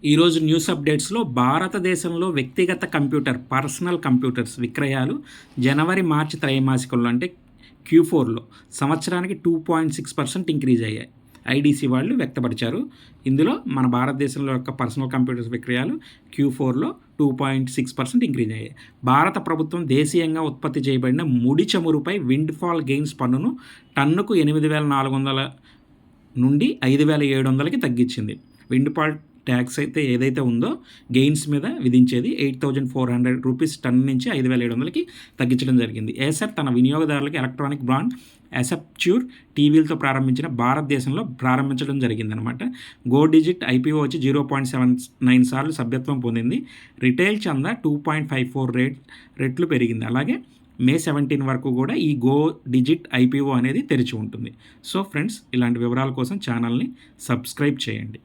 ఈరోజు న్యూస్ అప్డేట్స్లో భారతదేశంలో వ్యక్తిగత పర్సనల్ కంప్యూటర్స్ విక్రయాలు జనవరి మార్చి త్రైమాసికంలో అంటే Q4లో సంవత్సరానికి 2.6% ఇంక్రీజ్ అయ్యాయి. ఐడీసీ వాళ్ళు వ్యక్తపరిచారు. ఇందులో మన భారతదేశంలో యొక్క పర్సనల్ కంప్యూటర్స్ విక్రయాలు Q4లో 2.6% ఇంక్రీజ్ అయ్యాయి. భారత ప్రభుత్వం దేశీయంగా ఉత్పత్తి చేయబడిన ముడి చమురుపై విండ్ఫాల్ గెయిన్స్ పన్నును టన్నుకు 8,400 నుండి 5,700కి తగ్గించింది. విండ్ఫాల్ ట్యాక్స్ అయితే ఏదైతే ఉందో గెయిన్స్ మీద విధించేది 8,400 రూపీస్ టన్ నుంచి 5,700కి తగ్గించడం జరిగింది. ఏసర్ తన వినియోగదారులకు ఎలక్ట్రానిక్ బ్రాండ్ అసెప్ట్యూర్ టీవీలతో భారతదేశంలో ప్రారంభించడం జరిగిందనమాట. గో డిజిట్ ఐపీఓ వచ్చి 0.79 సార్లు సభ్యత్వం పొందింది. రిటైల్ చందా 2.54 రెట్లు పెరిగింది. అలాగే May 17 వరకు కూడా ఈ గో డిజిట్ ఐపీఓ అనేది తెరిచి ఉంటుంది. సో ఫ్రెండ్స్, ఇలాంటి వివరాల కోసం ఛానల్ని సబ్స్క్రైబ్ చేయండి.